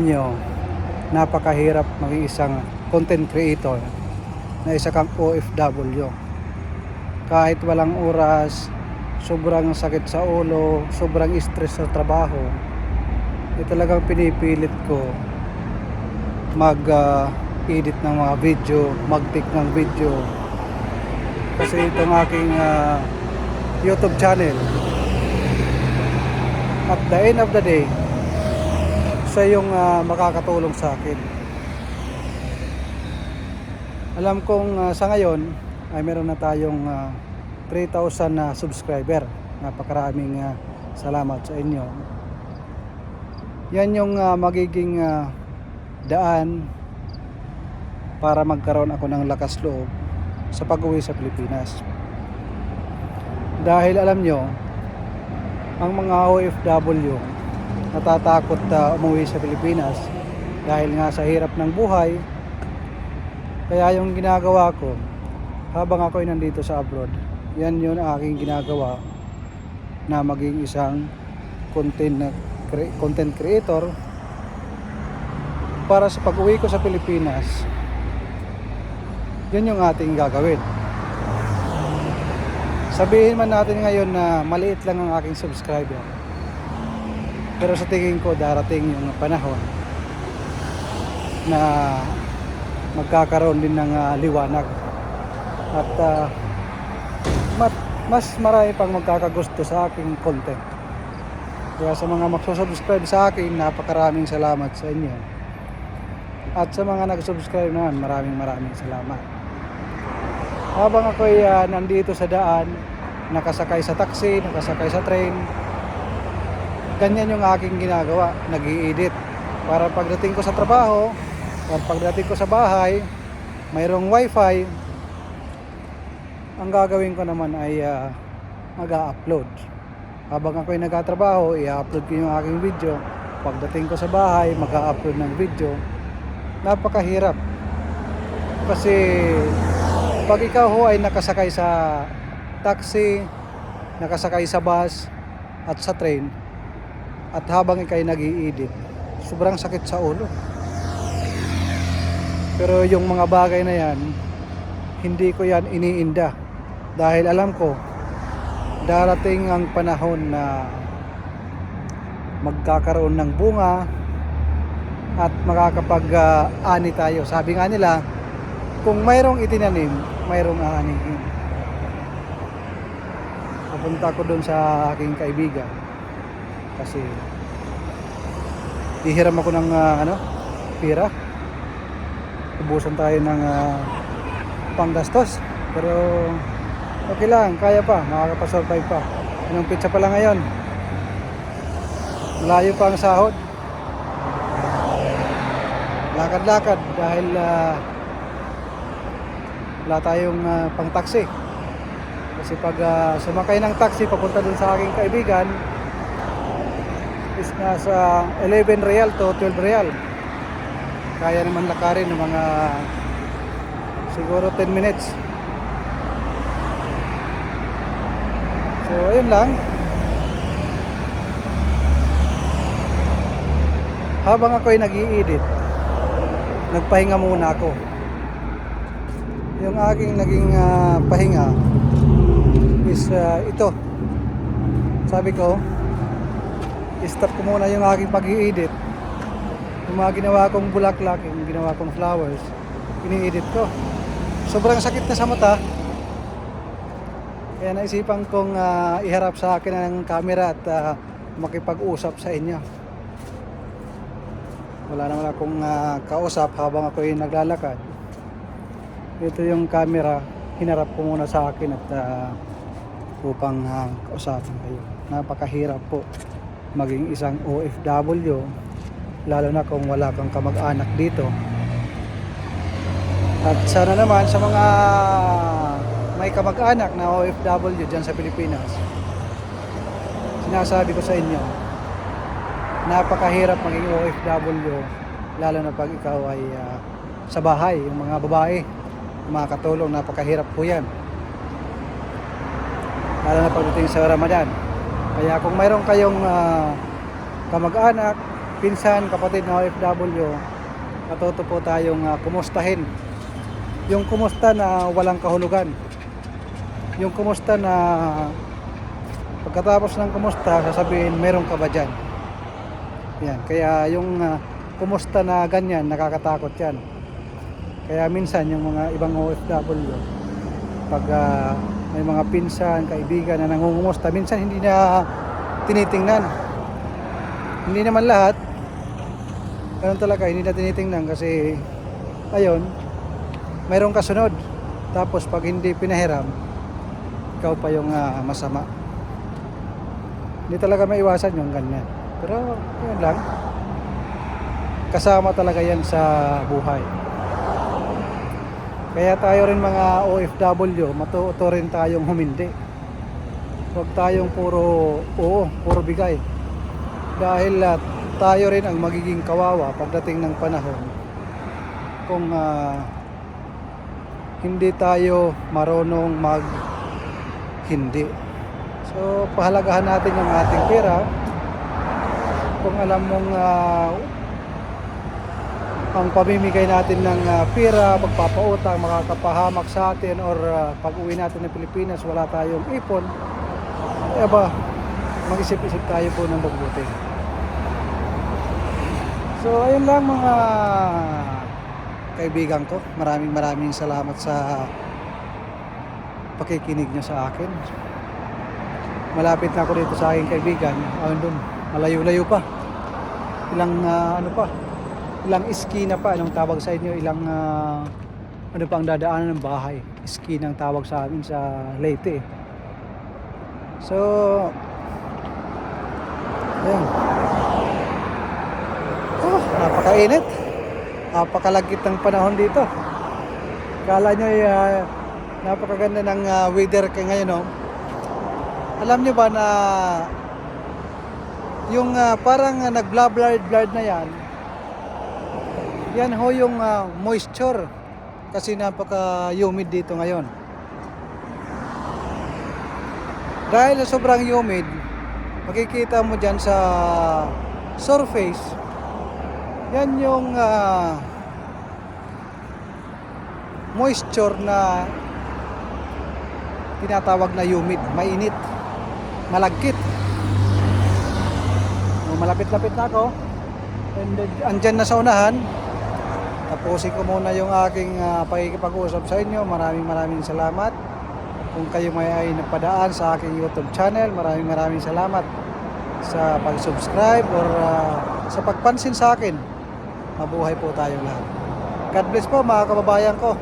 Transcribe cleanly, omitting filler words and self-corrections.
Nyo, napakahirap maging isang content creator na isa kang OFW. Kahit walang oras, sobrang sakit sa ulo, sobrang stress sa trabaho, talagang pinipilit ko mag-edit ng mga video, mag-take ng video. Kasi itong aking YouTube channel, at the end of the day, siya yung makakatulong sa akin. Alam kong sa ngayon ay meron na tayong 3,000 na subscriber. Napakaraming salamat sa inyo. Yan yung magiging daan para magkaroon ako ng lakas loob sa pag-uwi sa Pilipinas. Dahil alam nyo, ang mga OFW natatakot umuwi sa Pilipinas dahil nga sa hirap ng buhay. Kaya yung ginagawa ko habang ako ay nandito sa abroad, yan yun ang aking ginagawa, na maging isang content creator para sa pag-uwi ko sa Pilipinas. Yun yung ating gagawin. Sabihin man natin ngayon na maliit lang ang aking subscriber, pero sa tingin ko darating yung panahon na magkakaroon din ng liwanag at mas marami pang magkakagusto sa aking content. Kaya sa mga magsusubscribe sa akin, napakaraming salamat sa inyo. At sa mga nag-subscribe naman, maraming salamat. Habang ako ay nandito sa daan, nakasakay sa taxi, nakasakay sa train, ganyan yung aking ginagawa, nag-i-edit para pagdating ko sa trabaho o pagdating ko sa bahay, mayroong wifi, ang gagawin ko naman ay mag-a-upload. Habang ako ay nagtatrabaho, i-upload ko yung aking video. Pagdating ko sa bahay, mag-a-upload ng video. Napakahirap kasi pag ikaw ho ay nakasakay sa taxi, nakasakay sa bus at sa train, at habang ikay nag-i-edit, sobrang sakit sa ulo. Pero yung mga bagay na yan, hindi ko yan iniinda, dahil alam ko darating ang panahon na magkakaroon ng bunga at makakapag-ani tayo. Sabi nga nila, kung mayroong itinanim, mayroong aanihin. Pupunta ko doon sa aking kaibigan kasi hihiram ako ng pira. Ubusan tayo ng panggastos, pero okay lang, kaya pa, makakapasurvive pa. Anong pizza pa lang ngayon, malayo pa ang sahod. Lakad-lakad dahil wala tayong pang taxi. Kasi pag sumakay ng taxi papunta dun sa aking kaibigan is nasa 11 real to 12 real. Kaya naman lakarin ng mga siguro 10 minutes. So ayun lang. Habang ako ay nag-i-edit, nagpahinga muna ako. Yung aking naging pahinga is ito. Sabi ko, stop ko muna yung aking pag-i-edit. Yung mga ginawa kong bulaklak, yung ginawa kong flowers, ini-edit ko. Sobrang sakit na sa mata. Kaya naisipan kong iharap sa akin ng camera at makipag-usap sa inyo. Wala naman akong kausap habang ako ay naglalakad. Ito yung camera, hinarap ko muna sa akin at upang kausapin kayo. Napakahirap po maging isang OFW, lalo na kung wala kang kamag-anak dito. At sana naman sa mga may kamag-anak na OFW dyan sa Pilipinas, sinasabi ko sa inyo, napakahirap maging OFW, lalo na pag ikaw ay sa bahay. Yung mga babae, mga katulong, napakahirap po yan, lalo na pagdating sa Ramadan. Kaya kung mayroon kayong kamag-anak pinsan, kapatid na OFW, matuto po tayong kumustahin. Yung kumusta na walang kahulugan. Yung kumusta na pagkatapos ng kumusta, sasabihin, meron ka ba dyan? Yan. Kaya yung kumusta na ganyan, nakakatakot yan. Kaya minsan yung mga ibang OFW, pag may mga pinsan, kaibigan na nangungumusta, minsan hindi na tinitingnan. Hindi naman lahat. Ganun talaga, hindi na tinitingnan kasi ayun, mayroong kasunod. Tapos pag hindi pinahiram, ikaw pa yung masama. Hindi talaga maiwasan yung ganyan. Pero yun lang. Kasama talaga yan sa buhay. Kaya tayo rin mga OFW, matuto rin tayong humindi. Huwag tayong puro oo, puro bigay. Dahil tayo rin ang magiging kawawa pagdating ng panahon kung hindi tayo marunong hindi. So pahalagahan natin yung ating pera. Kung alam mong ang pamimigay natin ng pera, pagpapautang, makakapahamak sa atin, or pag uwi natin ng Pilipinas wala tayong ipon, mag-isip-isip tayo po ng mabuti. So ayun lang mga kaibigan ko, maraming salamat sa pakikinig nyo sa akin. Malapit na ako dito sa aking kaibigan, doon, malayo-layo pa, ilang iskina pa, anong tawag sa inyo, ilang ano pa ang dadaanan ng bahay, iskina ang tawag sa amin sa Leyte. So ayun, napakainit, napakalagkit ng panahon dito. Kala nyo napakaganda ng weather kay ngayon, no? Alam nyo ba na yung parang nag-blurred na yan ho yung moisture, kasi napaka-humid dito ngayon. Dahil sa sobrang humid, makikita mo dyan sa surface, yan yung moisture na tinatawag na humid, mainit, malagkit. Malapit-lapit na ako, and andyan na sa unahan. Tapusin ko muna yung aking pakikipag-usap sa inyo. Maraming salamat. Kung kayo may ay napadaan sa aking YouTube channel, maraming salamat sa pag-subscribe or sa pagpansin sa akin. Mabuhay po tayong lahat. God bless po mga kababayan ko.